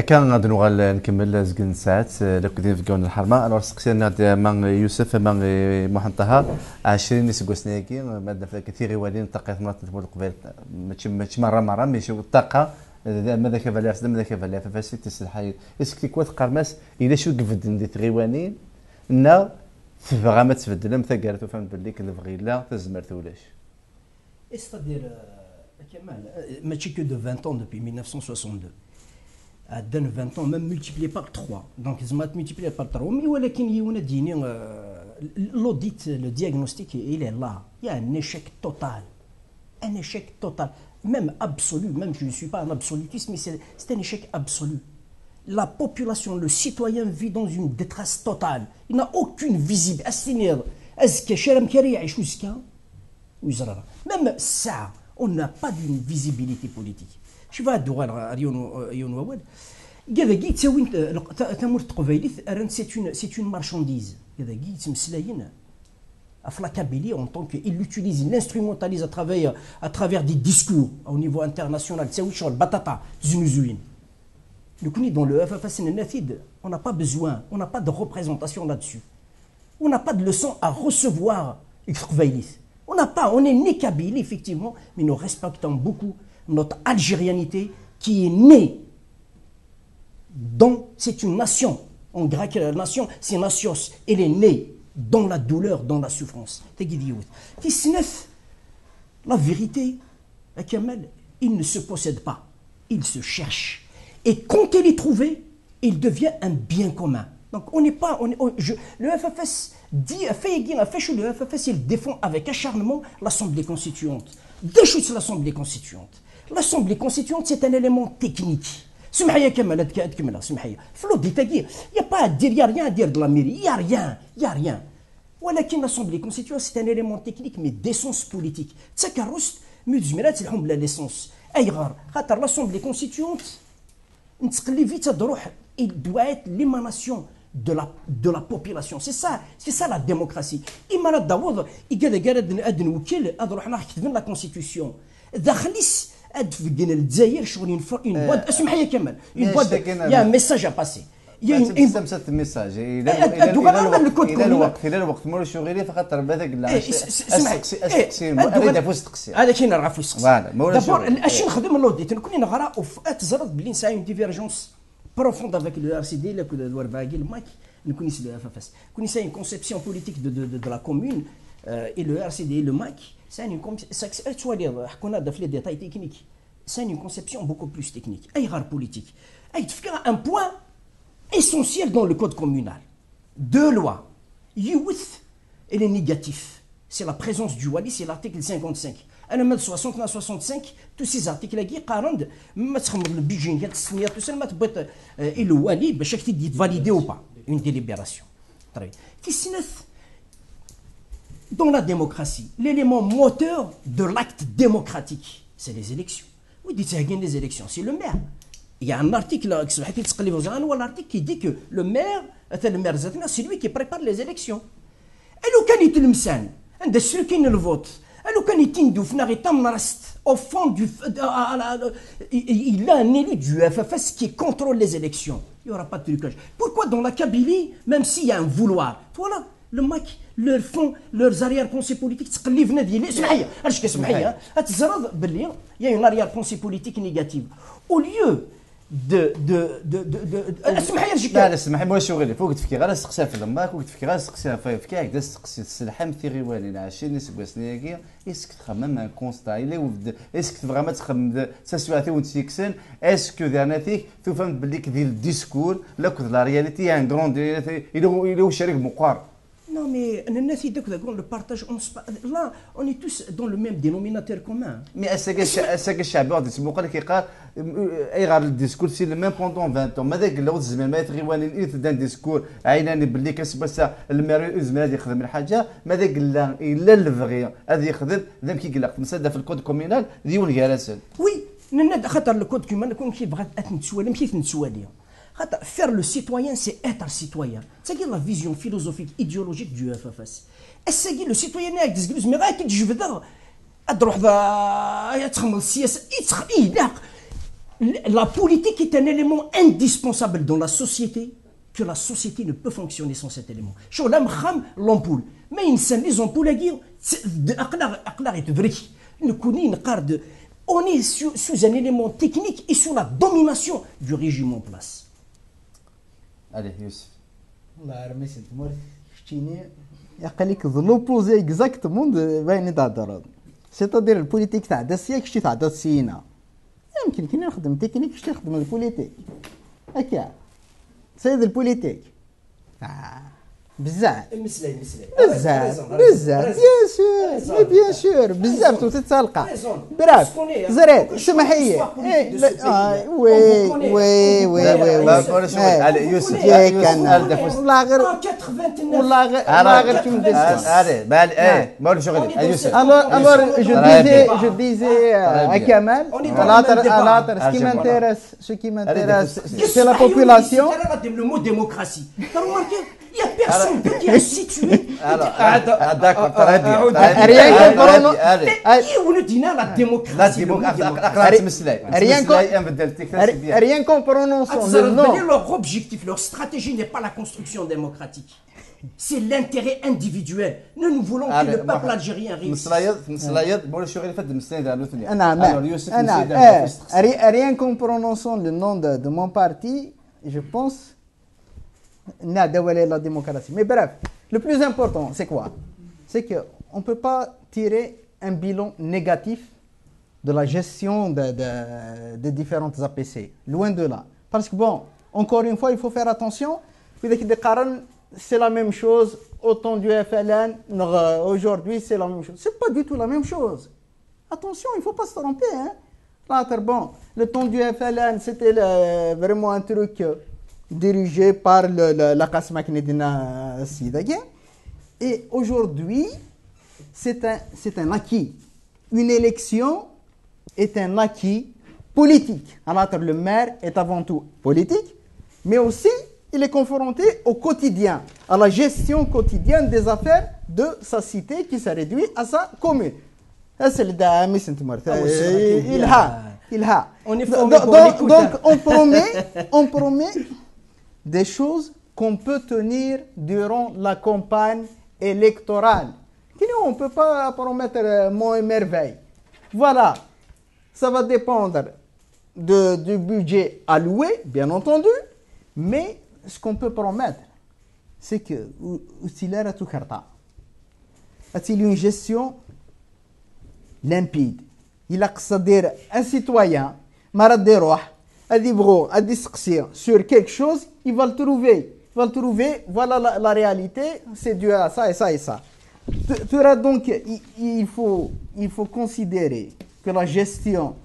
كان غادي نوغال نكمل زكن ساعات لكن في كون الحرمه انا سقسينا ما يوسف ما محمد طه 20 سكوسنيكي ماده كثير والين تقيت مرات تقول قبيل ماشي مره ماشي الطاقه ماذا كفاليا ماذا كفاليا فاسي تسلحي اسكي كوات قرماس الا شو قفد ندي تغيوانين نا تبغى ما تبدل مثلا فهمت باللي كنبغي لا تزمر تولاش C'est-à-dire, Kemal, mais que de 20 ans depuis 1962. À 20 ans, même multiplié par 3. Donc, ils ont multiplié par 3. Mais voilà qu'il y a une dîner, l'audit, le diagnostic, il est là. Il y a un échec total. Un échec total. Même absolu. Même je ne suis pas un absolutiste, mais c'est un échec absolu. La population, le citoyen vit dans une détresse totale. Il n'a aucune visibilité. Même ça, on n'a pas d'une visibilité politique. Je vais dire à Rion Wawad, c'est une marchandise. En tant qu'il l'utilise, il l'instrumentalise à travers des discours au niveau international. C'est où batata, dans le FFS, on n'a pas besoin, on n'a pas de représentation là-dessus. On n'a pas de leçon à recevoir. On n'a pas, on est né Kabyle, effectivement, mais nous respectons beaucoup notre algérianité qui est née dans. C'est une nation. En grec, la nation, c'est natios. Elle est née dans la douleur, dans la souffrance. La vérité, il ne se possède pas, il se cherche. Et quand il est trouvé, il devient un bien commun. Donc on n'est pas, le FFS dit, le FFS il défend avec acharnement l'Assemblée constituante. Deux choses l'Assemblée constituante. L'Assemblée constituante c'est un élément technique. Il n'y a pas à dire, il n'y a rien à dire de la mairie, il n'y a rien. Voilà l'Assemblée constituante c'est un élément technique mais d'essence politique. C'est qu'à Roust, l'essence. L'Assemblée constituante, il doit être l'émanation de la population. C'est ça la démocratie. Il m'a dit la constitution. Il y a un message à passer. Il y a un message. Il a le وقت مور شغيلي فقط هذاك اريد افوز تقصير هذا كاين راه فوز فوالا دابور اش نخدم لوديت نكون نغرا تزرد بلي نساي اون ديفيرجونس profonde avec le RCD, le Warvagi, le MAC, nous connaissons le FFS. Nous connaissons une conception politique de la commune et le RCD et le MAC, c'est une détails techniques. C'est une conception beaucoup plus technique. Il y a politique. Il y a un point essentiel dans le code communal. Deux lois. Youth et les négatifs. C'est la présence du Wali, c'est l'article 55. انا من 60 ل 65 تو سي زارتيكل كي قارند ما تخمر البيجين كانت السميه تو ما تبغي الوالي باش تدي فاليدي او با اون ديليبيراسيون طري تيسنث dans la démocratie l'élément moteur de l'acte démocratique c'est les élections oui dites les élections c'est le maire il y a un article qui s'appelle l'article qui dit que le maire c'est lui qui prépare les élections et لو كان يتلمسان عند السلكين الفوت Alors quand au fond il a un élu du FFS qui contrôle les élections. Il n'y aura pas de trucage. Pourquoi dans la Kabylie, même s'il y a un vouloir, voilà, le mec, leur fond, leurs arrière-pensées politiques, il y a une arrière-pensée politique négative. Au lieu لا اسمح لي شغلي فوق تفكير غير استقسا في دماك وقت تفكير غير استقسا في فكاك داز تقسي السلحام في غيوالي 20 سكواسنيكي اسك تخمم ان كونستا الا ود اسك تبغى ما تخمم ساسيواتي ونتيكسن اسكو داناتيك تفهم باللي ديال الديسكور لا كود لا رياليتي ان غروند الى شريك مقار. Non, mais le partage, là, on est tous dans le même dénominateur commun. Mais est-ce que الشعب واحد يسمو قال كي قال اي غير الديسكور سي ميم بوندون 20 ما داك لو الزمان ما يتغيواني اذا ديسكور عيناني باللي كسبسا المير زمان غادي يخدم الحاجه ما داك الا الفغي غادي يخدم ذا كي قال لك مساده في الكود كومينال ديون جالسين وي خاطر الكود كومينال كون كيبغى نتسوالي كيف نتسوالي. Faire le citoyen, c'est être citoyen. C'est la vision philosophique, idéologique du FFS. Est-ce que le citoyen est disgrès, mais je veux dire, La politique est un élément indispensable dans la société, que la société ne peut fonctionner sans cet élément. شو لا مخام l'ampoule. ما ينسى les ampoules أجير أقلار يتبرك نكوني نقارد. On est sous un élément technique et sous la domination du régime en place. Allez, Youssef. والله راه سنت مور شتيني يقال لك لوبوزي اكزاكتومون باين تهضر سيتادير البوليتيك تاع دا السياك شتي تاع دا السينا يمكن كي نخدم تكنيك شتي نخدم البوليتيك هكا سيد البوليتيك بزاف بزاف بيان سور بزاف تتسلقى براف زريت سمحي وي وي وي على يوسف والله غير والله غير كيما allez بالي ما ولا شغل يوسف alors je disais à Kamal ce qui m'intéresse c'est la population. Le mot démocratie. T'as remarqué? Il n'y a personne qui est situé. d'accord très bien rien qu'en prononçant le nom. Leur objectif, leur stratégie n'est pas la construction démocratique. C'est l'intérêt individuel. Nous voulons que le peuple algérien réussisse. Rien qu'en prononçant le nom de mon parti, je pense la démocratie. Mais bref, le plus important, c'est quoi? C'est qu'on ne peut pas tirer un bilan négatif de la gestion des différentes APC. Loin de là. Parce que bon, encore une fois, il faut faire attention. C'est la même chose. Au temps du FLN, aujourd'hui, c'est la même chose. C'est pas du tout la même chose. Attention, il ne faut pas se tromper. Hein. Là, bon, le temps du FLN, c'était vraiment un truc dirigé par la Kasma Knedina Sidagé. Et aujourd'hui, c'est un acquis. Une élection est un acquis politique. Alors, le maire est avant tout politique, mais aussi il est confronté au quotidien, à la gestion quotidienne des affaires de sa cité qui se réduit à sa commune. C'est le Dami Saint-Martin. Donc on promet des choses qu'on peut tenir durant la campagne électorale. On ne peut pas promettre mont et merveille. Voilà, ça va dépendre du budget alloué, bien entendu, mais ce qu'on peut promettre, c'est que s'il y a une gestion limpide, il a que un citoyen, sur quelque chose, il va le trouver. Voilà la réalité, c'est dû à ça et ça et ça. Donc, il faut considérer que la gestion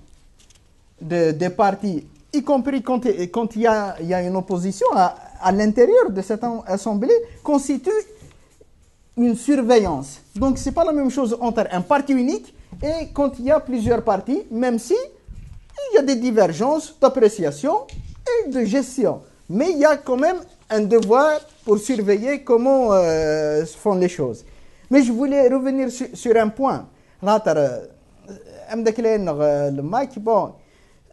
des partis, y compris quand il y a une opposition à l'intérieur de cette assemblée, constitue une surveillance. Donc, ce n'est pas la même chose entre un parti unique et quand il y a plusieurs partis, même si il y a des divergences d'appréciation et de gestion. Mais il y a quand même un devoir pour surveiller comment se font les choses. Mais je voulais revenir sur un point. Là, le Mike, bon,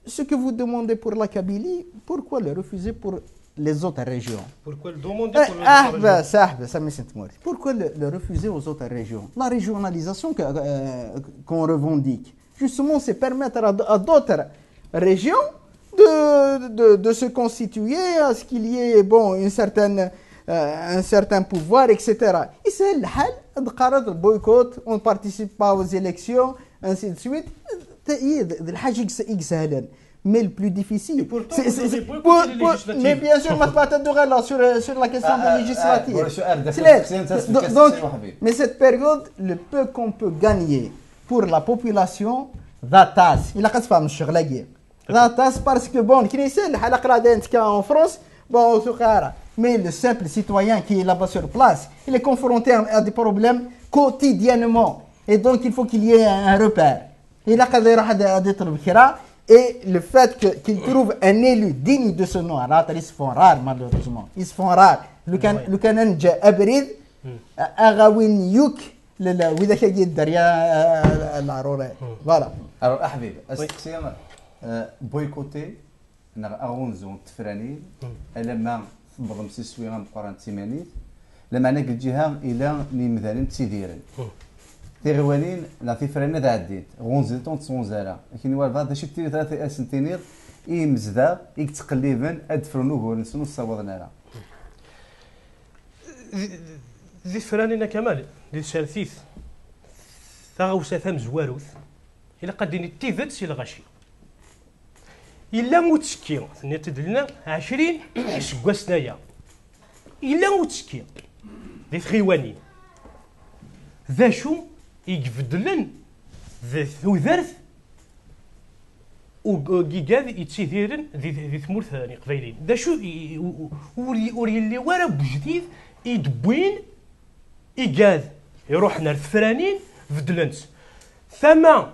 ce que vous demandez pour la Kabylie, pourquoi le refuser pour les autres régions? Pourquoi le demander pour les autres régions? Pourquoi le refuser aux autres régions? La régionalisation qu'on revendique, justement, c'est permettre à d'autres régions de se constituer, à ce qu'il y ait un certain pouvoir, etc. Et c'est le boycott, on ne participe pas aux élections, ainsi de suite. Mais le plus difficile, mais bien sûr, sur la question de législative. Donc, mais cette période, le peu qu'on peut gagner pour la population, il a parce que bon, en France, bon, mais le simple citoyen qui est là-bas sur place, il est confronté à des problèmes quotidiennement. Et donc, il faut qu'il y ait un repère. Et le fait qu'il trouve un élu digne de ce nom, ils se font rares malheureusement. Ils se font rares. Le canon Abrid, Agawin Yuk, le Widakagid Daria, la Rora. Voilà. Alors, Ahbib, est-ce que c'est بويكوتي اغونزون تفراني لما تبرم سيسوي غنقران تيمانيت لما انا الجهه الى نمثالين تيديرن تيغوانين لا تفراني ذا عديت غونزي طون تسونزالا لكن والفا داك الشيء 3 سنتينير يمزدا يتقلبن ادفرنو هو نسنو صوضنا ذي فرانينا كمال ذي سالثيث ثاغوسا ثم زواروث إلا قديني تيذت سي الغاشي إلا متسكي ثني تدلنا 20 سكواسنايا إلا متسكي ذي ثغيوانين ذا شو يقفدلن ذي ثوذرث وكيكاد يتسيديرن ذي ثمور ثاني قبيلين ذا شو وري اللي ورا بجديد يدبوين يقاد يروحنا الفرانين فدلنت ثما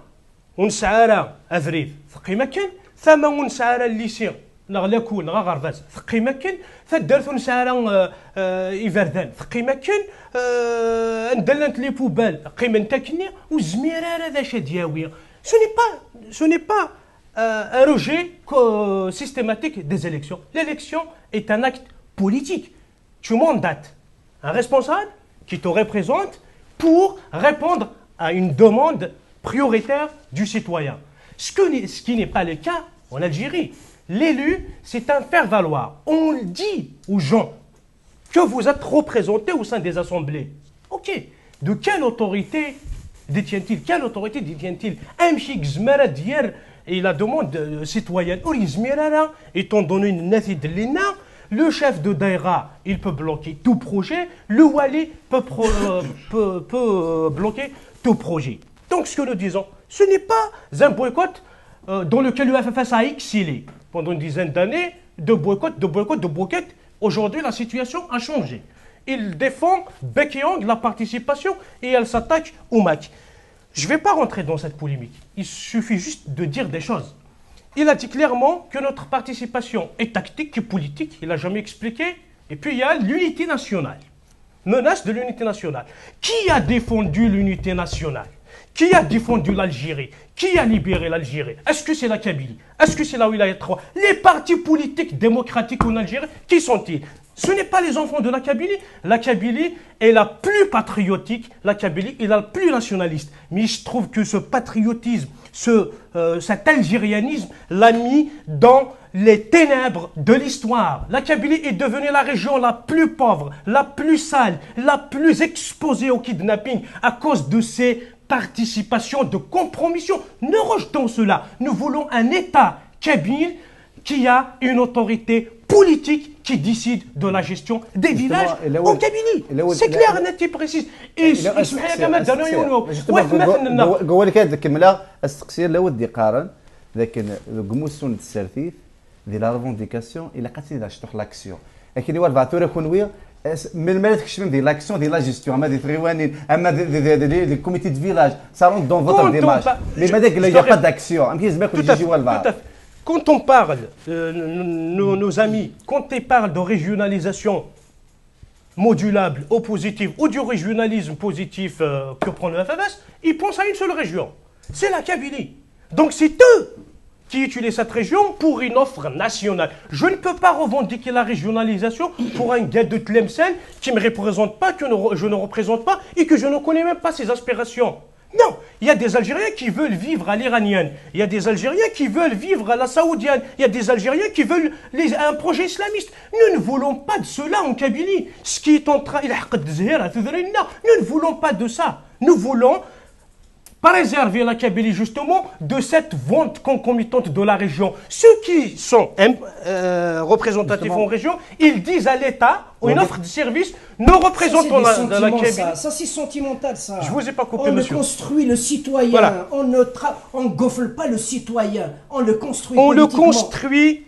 ونسعارا أذريف ثقي مكان ثما ونسعارا الليسي نغلاكول نغا غرباز ثقي مكان فدرت ونسعارا إيفردان ثقي مكان ندلنت لي بوبال قيمة تاكني وزميرا ذا شادياوي ce n'est pas un rejet systématique des élections. L'élection est un acte politique. Tu mandates un responsable qui te représente pour répondre à une demande prioritaire du citoyen. Ce qui n'est pas le cas en Algérie. L'élu, c'est un faire-valoir. On dit aux gens que vous êtes représentés au sein des assemblées. Ok. De quelle autorité détient-il? Quelle autorité détient-il? Et la demande citoyenne, étant donné une nature de l'ENA, le chef de Daïra, il peut bloquer tout projet, le Wali peut bloquer tout projet. Donc ce que nous disons, ce n'est pas un boycott dans lequel l'UFFS a excellé pendant une dizaine d'années, de boycott. Aujourd'hui, la situation a changé. Il défend bec et ongle la participation et elle s'attaque au MAC. Je ne vais pas rentrer dans cette polémique. Il suffit juste de dire des choses. Il a dit clairement que notre participation est tactique et politique. Il n'a jamais expliqué. Et puis il y a l'unité nationale. Menace de l'unité nationale. Qui a défendu l'unité nationale? Qui a défendu l'Algérie? Qui a libéré l'Algérie? Est-ce que c'est la Kabylie? Est-ce que c'est la Wilaya 3? Les partis politiques démocratiques en Algérie, qui sont-ils? Ce n'est pas les enfants de la Kabylie. La Kabylie est la plus patriotique, la Kabylie est la plus nationaliste. Mais je trouve que ce patriotisme, cet algérianisme l'a mis dans les ténèbres de l'histoire. La Kabylie est devenue la région la plus pauvre, la plus sale, la plus exposée au kidnapping à cause de ses participations de compromission. Ne rejetons cela. Nous voulons un État kabyle qui a une autorité politique qui décide de la gestion des villages en Kabylie. C'est clair, net et précis. Et اسمح لي كما داروا يونو قول لك هذيك كمله استقصير لا ودي قارن لكن قموسون السرثيف ديال لا ريفونديكاسيون الى قاتل لا شطح لاكسيون لكن هو الفاتوره كونوي من مالك كشمن ديال لاكسيون ديال لا جيستيون اما دي تريوانين اما دي كوميتي دو فيلاج سارون دون فوتر ديماج مي ما داك لا با داكسيون يمكن لازم يكون يجي هو الفار. Quand on parle, nos amis, quand ils parlent de régionalisation modulable ou positive, ou du régionalisme positif que prend le FFS, ils pensent à une seule région. C'est la Kabylie. Donc c'est eux qui utilisent cette région pour une offre nationale. Je ne peux pas revendiquer la régionalisation pour un gars de Tlemcen qui ne me représente pas, que je ne représente pas et que je ne connais même pas ses aspirations. Non, il y a des Algériens qui veulent vivre à l'iranienne, il y a des Algériens qui veulent vivre à la saoudienne, il y a des Algériens qui veulent un projet islamiste. Nous ne voulons pas de cela en Kabylie. Ce qui est en train... Nous ne voulons pas de ça. Nous voulons préserver la Kabylie justement de cette vente concomitante de la région. Ceux qui sont représentatifs en région, ils disent à l'État, une offre de service, nous représentons la Kabylie. Ça c'est sentimental ça. Je vous ai pas coupé, monsieur. On construit le citoyen, voilà. On ne gonfle pas le citoyen, on le construit politiquement. On le construit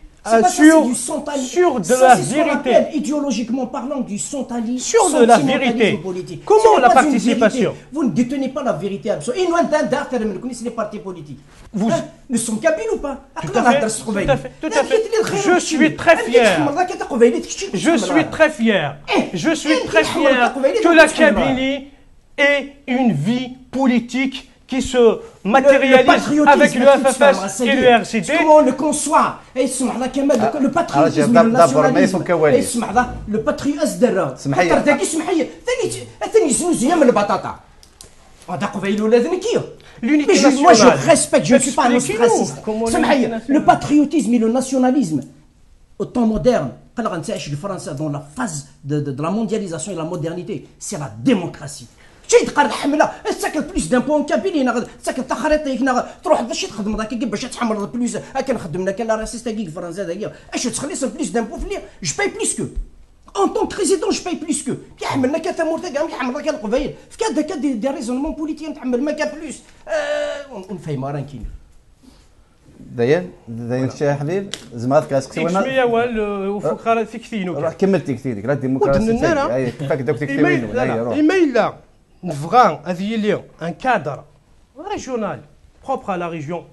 sur de la vérité. Idéologiquement parlant, du sentalisme. Sur de la vérité. Comment la participation? Vous ne détenez pas la vérité absolue. Et nous, nous les partis politiques. Nous sommes kabyles ou pas? Tout à fait. Je suis très fier. Je suis très fier que la Kabylie ait une vie politique qui se matérialise avec le FFS et le RCD. Comment on le conçoit? Le patriotisme, le nationalisme. Le patriotisme. Moi je respecte, je ne suis pas un ostraciste. Le patriotisme et le nationalisme au temps moderne, le français dans la phase de la mondialisation et la modernité, c'est la démocratie. شي تقرر حمله ساكن بلوس دامبو كابيلين ساكن تخريط تروح باش تخدم هذاك باش تحمل بلوس كنخدم لك لا راسيست كيك فرنسا هذايا اش تخلص بلوس دامبو في جو باي بلوس كو ان طون بريزيدون جو باي بلوس كو كيحملنا كثمور كاع كيحمل لك القبايل في كذا دي ريزونمون بوليتيك نتحمل ما كان بلوس ونفهمها راه كاين داين الشيخ حبيب زعما كاسكسي وانا شويه وفوق في كثينو روح كملتي كثيرك لا ديمقراطيه كيفاك دوك تكتبين ايميل نفغان هذه un cadre régional propre à la région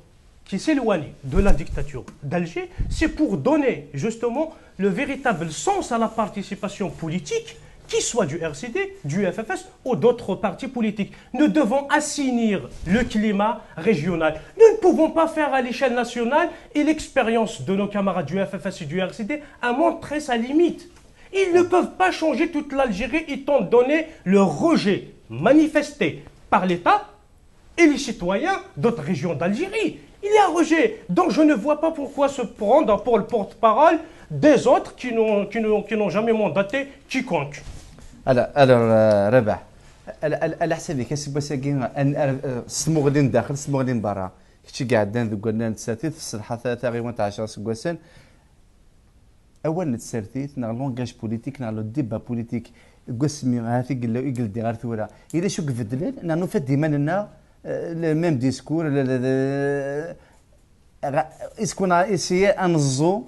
qui s'éloigne de la dictature d'Alger, c'est pour donner justement le véritable sens à la participation politique, qui soit du RCD, du FFS ou d'autres partis politiques. Nous devons assainir le climat régional. Nous ne pouvons pas faire à l'échelle nationale, et l'expérience de nos camarades du FFS et du RCD a montré sa limite. Ils ne peuvent pas changer toute l'Algérie étant donné le rejet manifesté par l'État et les citoyens d'autres régions d'Algérie. Il y a un rejet. Donc je ne vois pas pourquoi se prendre pour le porte-parole des autres qui n'ont jamais mandaté quiconque. Alors ربح على حسابي كنسبوا ساكين المغلين داخل المغلين برا كنتي قاعدين قلنا نتساتيت الصراحه تقريبا 10 سكواسن اول نتساتيت نا لونغاج بوليتيك نا لو ديبا بوليتيك قسمي هاثي قال دي غير ثوره اذا شو كفدلين نانو فدي مننا ميم ديسكور اسكون اسيي انزو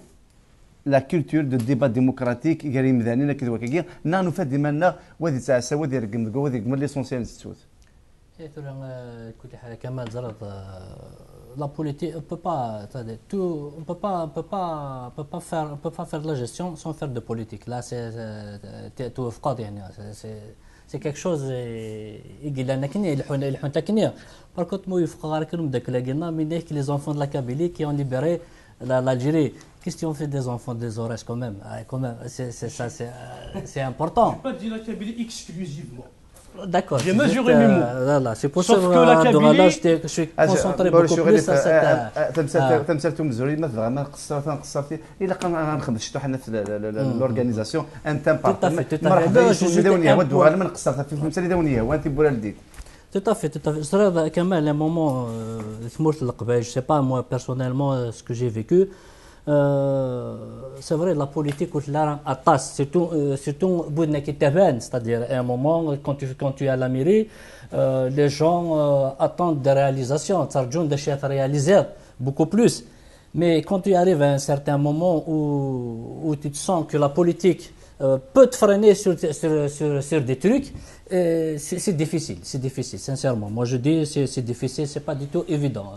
لا كولتور دو ديبا ديموكراتيك قال مذانين كذا كي نانو فدي منا وذي تاع سوا ديال قمدقو وذي قمل ليسونسيال نستوت écoutez Kamal Zarad la politique on peut pas tout on peut pas faire de la gestion sans faire de politique là c'est tout فقط يعني c'est quelque chose يقول لنا كني الحون تكنيه par contre moi يفق غير كلهم داك لاقينا من ديك les enfants de la Kabylie qui ont libéré l'Algérie. Qu'est-ce qu'on fait des enfants des Aurès quand même, c'est important. Je ne peux pas dire la Kabylie exclusivement. D'accord. J'ai mesuré mes mots. Voilà, c'est pour ça que je suis concentré beaucoup plus à cette... تمثلتم مزوري مثلا ما نقصر فيه الا غنخدم شي حنا في لورغانيزاسيون ان تام مرحبا شي داونيه ودوها ما نقصر في المثال داونيه وانت بولا الديد Tout à fait. C'est quand même un moment, je ne sais pas moi personnellement ce que j'ai vécu. C'est vrai, la politique, surtout c'est-à-dire à un moment, quand tu es à la mairie, les gens attendent des réalisations, des choses réalisées, beaucoup plus. Mais quand tu arrives à un certain moment où tu te sens que la politique peut te freiner sur des trucs, c'est difficile, sincèrement. Moi je dis c'est difficile, c'est pas du tout évident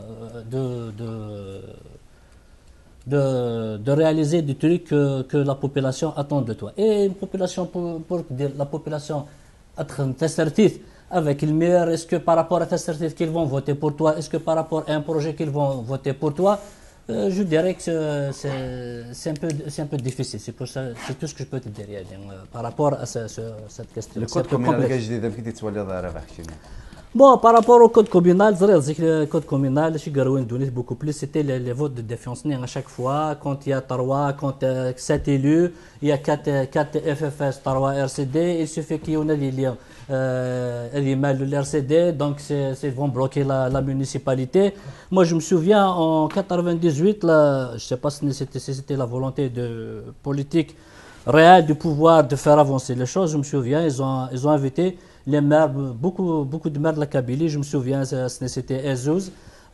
de réaliser des trucs que la population attend de toi. Et une population, pour dire la population avec le meilleur, est-ce que par rapport à ta certitude qu'ils vont voter pour toi, est-ce que par rapport à un projet qu'ils vont voter pour toi, je dirais que c'est un peu difficile. C'est tout ce que je peux te dire par rapport à cette question. Le code communal, bon, par rapport au code communal, le code communal, beaucoup plus, c'était les votes de défiance à chaque fois. Quand il y a 3, quand 7 élus, il y a 4 FFS, 3 RCD, il suffit qu'il y en ait des liens. Le RCD, donc ils vont bloquer la municipalité. Moi, je me souviens en 98, je ne sais pas si c'était la volonté de politique réelle du pouvoir de faire avancer les choses. Je me souviens, ils ont invité les maires, beaucoup de maires de la Kabylie. Je me souviens, c'était Ezouz,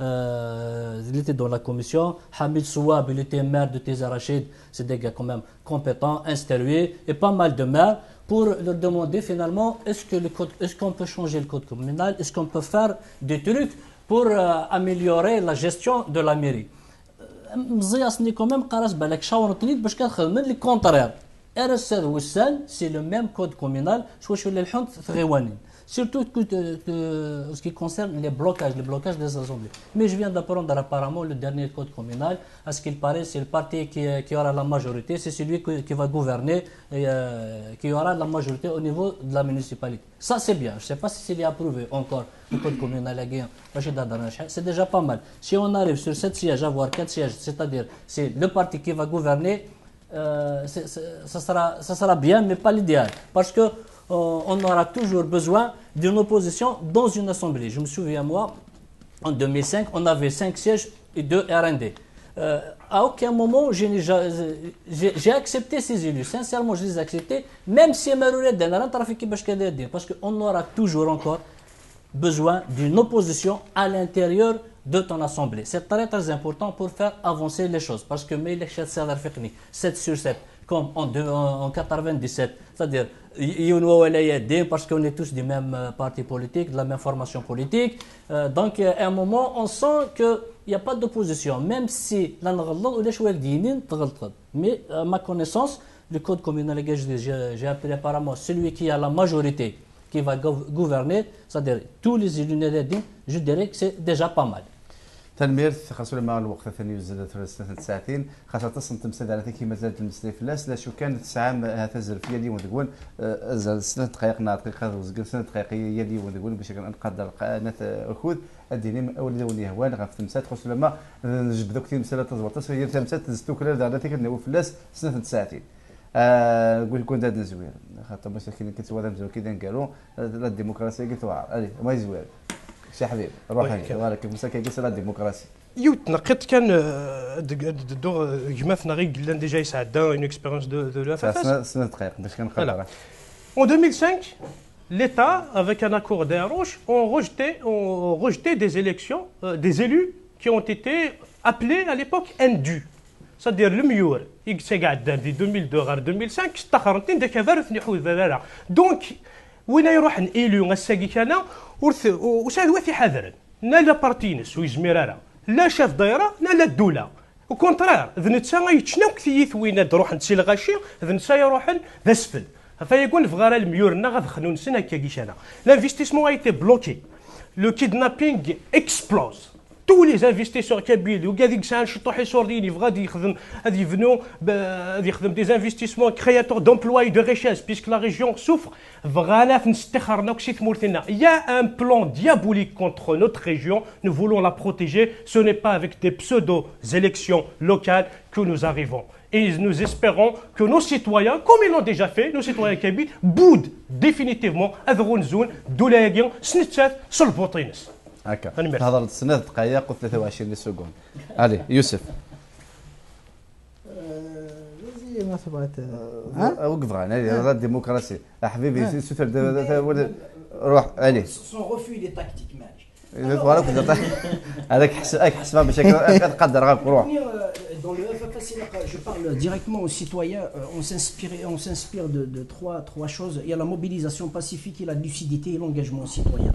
il était dans la commission. Hamid Souab, il était maire de Teza Rachid. C'est des gars quand même compétents, instruits, et pas mal de maires, pour leur demander finalement est-ce qu'on peut changer le code communal, est-ce qu'on peut faire des trucs pour améliorer la gestion de la mairie. مزياسني كمان قراص بالك شاورتني باش كنخدم لي كونترير RSD وسان سي لو ميم كود كومونال شويه اللي الحون ثغيوانين surtout ce qui concerne les blocages des assemblées. Mais je viens d'apprendre apparemment le dernier code communal, à ce qu'il paraît, c'est le parti qui aura la majorité, c'est celui qui va gouverner, et, qui aura la majorité au niveau de la municipalité. Ça c'est bien, je ne sais pas si c'est approuvé encore, le code communal à Guéant, c'est déjà pas mal. Si on arrive sur 7 sièges, voire 4 sièges, c'est-à-dire c'est le parti qui va gouverner, ça sera bien, mais pas l'idéal. Parce que on aura toujours besoin d'une opposition dans une assemblée. Je me souviens, moi, en 2005, on avait 5 sièges et 2 RND. À aucun moment, j'ai accepté ces élus. Sincèrement, je les ai acceptés, même si parce qu'on aura toujours encore besoin d'une opposition à l'intérieur de ton assemblée. C'est très très important pour faire avancer les choses. Parce que 7 sur 7, comme en 97, c'est-à-dire parce qu'on est tous du même parti politique, de la même formation politique. Donc à un moment, on sent qu'il n'y a pas d'opposition, même si mais à ma connaissance, le code communal, j'ai appelé apparemment celui qui a la majorité qui va gouverner, c'est-à-dire tous les élus, je dirais que c'est déjà pas mal. تنمير خاصة مع الوقت الثاني زاد 3 ساعتين خاصة تصل تمثل على كيما زاد المسلي فلاس لا شو كانت ساعة هذا الزرفية اللي ونقول زاد 2 دقائق دقيقة وزقل 2 دقائق هي اللي ونقول باش نقدر قناة أخوذ الديني أول دوني هوان غاف تمسات خاصة لما نجبدو كثير مسألة تزوط هي تمسات تزتو كلا على كيما فلاس 2 ساعتين نقول لكم داد زوير خاطر باش كنتوا هذا مزوج كذا قالوا لا الديمقراطية كتوعر علي ما يزوير شي حبيبي روح هاني مساك كيس لا الديمقراطية نقيت كان دو جماثنا غير قلنا ديجا يسعد اون اكسبيريونس دو لا فاس 2 دقائق باش كنقدر En 2005, l'État, avec un accord d'Aroche, ont rejeté des élections, des élus qui ont été appelés à l'époque indus. C'est-à-dire le mieux, il s'est gardé de 2002 à 2005, c'est un de كفارث نحوذ هذا. Donc, وين يروح نيلو غساقي كان وساد وثي حذرا لا بارتينس ويزميرارا لا شاف دايره لا الدوله وكونترير ذ نتسا يتشناو كثيث وين تروح نتسي الغاشي ذ نتسا يروح ذا سفل فيقول في غاره الميورنا غادخلو نسنا كيشانا l'investissement a été bloqué le kidnapping explose tous les investisseurs kabyles وكذيك ساعه شطوحي سورديني غادي يخدم غادي يبنوا غادي يخدم des investissements créateurs d'emplois et de richesses puisque la région souffre فغالا في نستخرنا وكسي ثمورتنا il y a un plan diabolique contre notre région nous voulons la protéger ce n'est pas avec des pseudo élections locales que nous arrivons et nous espérons que nos citoyens comme ils l'ont déjà fait nos citoyens kabyles boudent définitivement هذو نزول دولايا سنتات سلبوطينس هكا هضرت 2 دقائق و23 سكوند علي يوسف ما تبغى وقف غانا هذا الديمقراطيه حبيبي روح علي son refus il est tactique ماشي هذاك حسبها باش تقدر روح. Dans le FFS, je parle directement aux citoyens. On s'inspire de trois choses. Il y a la mobilisation pacifique, et la lucidité et l'engagement citoyen.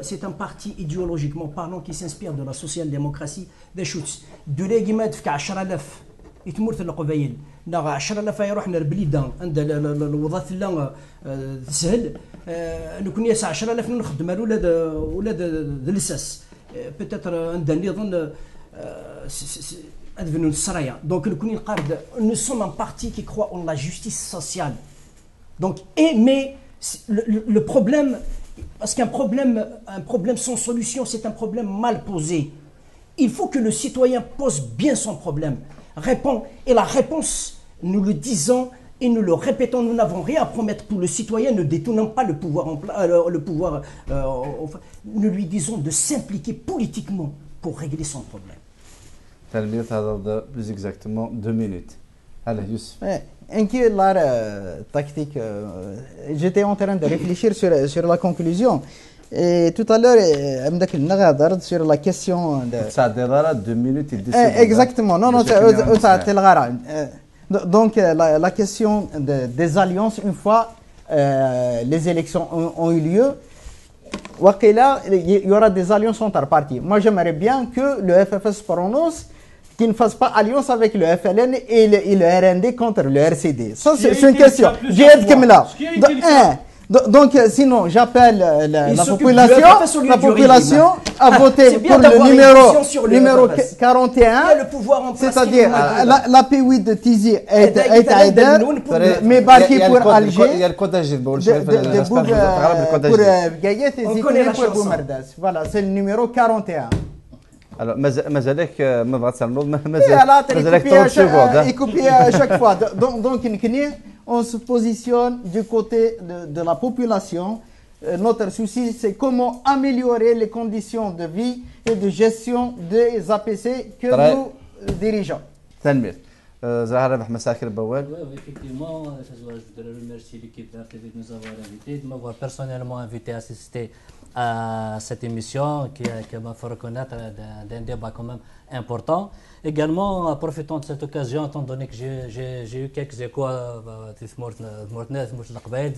C'est un parti idéologiquement parlant qui s'inspire de la social-démocratie des Schutz. De l'égimède في 10,000 يتمرث القبائل. 10,000 يروح للبليدة عند الوظائف لا سهل. نكون يا 10,000 نخدم ولاد الاساس. peut-être عند النظام Donc, nous sommes un parti qui croit en la justice sociale. Donc, mais le problème, parce qu'un problème sans solution, c'est un problème mal posé. Il faut que le citoyen pose bien son problème, répond, et la réponse, nous le disons et nous le répétons, nous n'avons rien à promettre pour le citoyen, ne détournons pas le pouvoir, nous lui disons de s'impliquer politiquement pour régler son problème. Plus exactement 2 minutes. Allez, Youssef. Tactique. J'étais en train de réfléchir sur la conclusion. Et tout à l'heure, sur la question de... Ça démarre 2 minutes et 10 secondes. Exactement. Non, donc, la question des alliances, une fois les élections ont eu lieu, il y aura des alliances entre partis. Moi, j'aimerais bien que le FFS se prononce qui ne fasse pas alliance avec le FLN et le RND contre le RCD. Ça, c'est une question. Donc, sinon, j'appelle la population à voter pour le numéro 41, c'est-à-dire l'AP8 de Tizi est Aïder, mais Baki pour Alger, pour Gaïet et Zikouné pour Boumerdas. Voilà, c'est le numéro 41. Alors, مازالك ما بغات تنوض مازالك 30 secondes. Il copie à chaque fois. Donc, on se positionne du côté de la population. Notre souci, c'est comment améliorer les conditions de vie et de gestion des APC que nous dirigeons. تنمير زهرة ربح مساكر بوال. Oui, effectivement, je voudrais remercier l'équipe d'RTV de nous avoir invités, de m'avoir personnellement invité à assister à cette émission qui m'a fait reconnaître d'un débat quand même important. Également, profitant de cette occasion, étant donné que j'ai eu quelques échos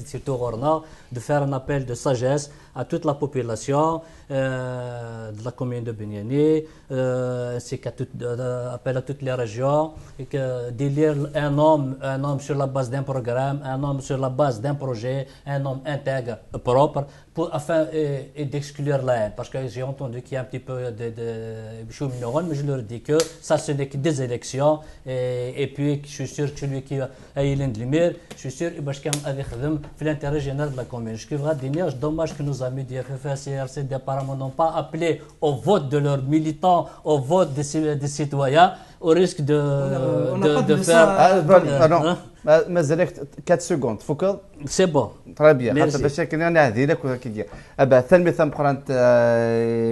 surtout de faire un appel de sagesse à toute la population de la commune de Bignani, ainsi qu'appel à toutes les régions, et d'élire un homme sur la base d'un programme, un homme sur la base d'un projet, un homme intègre, propre, afin d'exclure la haine. Parce que j'ai entendu qu'il y a un petit peu de choumineron, mais je leur dis que ça, ce n'est que des élections. Et puis, je suis sûr que celui qui a eu l'indlimir, je suis sûr qu'il fait l'intérêt général de la commune. Je trouve dommage que nos amis du FFS et RCD apparemment n'ont pas appelé au vote de leurs militants, au vote des citoyens, au risque de faire. مازالك 4 secondes فوق. C'est bon. Très bien. حتى باش كنا نعدي لك وكي ابا تلميذ مقرنت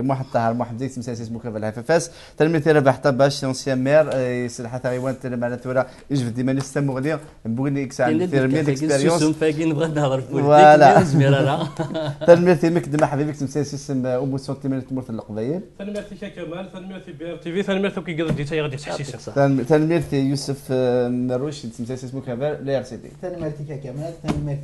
محمد طاهر محمد زيد مساسس مكتب الهفاس تلميذ ربح طباش اونسيان مير يصلح تايوان تلمع تورا يجبد ديما نستمغلي بغيني اكسان تيرمي اكسبيريونس فاكين نبغى نهضر في البوليتيك تلميذ مكدم حبيبك مساسس ابو سنتيمتر تمرت القبايل تلميذ كمال تلميذ بي ار تي في تلميذ كي قدر ديتا غادي تحسيس تلميذ يوسف مروش مساسس مكتب لا ار سي دي تلميذ كمال تلميذ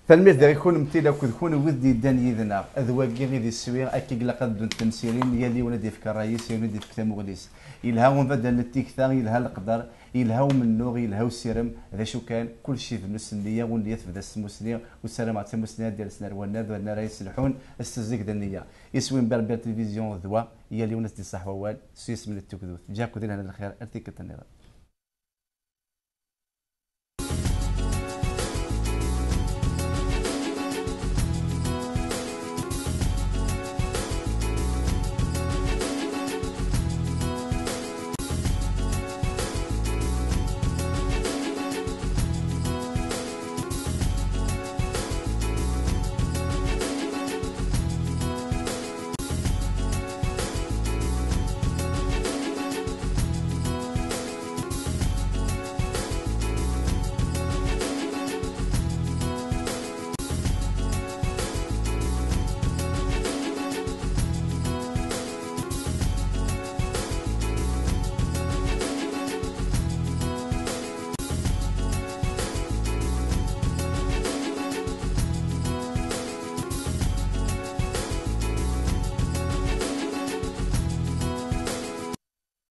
فالمير دا يكون متيلا كون ودي دان يذنا اذواقي غير السوير اكي قد التمثيلين يلي ولدي فك الرئيس ولدي فك مغليس يلهاو بدل التيكثا يلها القدر يلهاو من النور يلهاو السيرم هذا شو كان كل شيء في النسنيه واللي في السموسنيه والسلام على السموسنيه ديال سنار والنار والنار يسلحون استزيك دنيا يسوين بربر تلفزيون ذوا يلي ونس دي صح ووال سيس من التكذوث جاكو دين هذا الخير ارتيك التنيره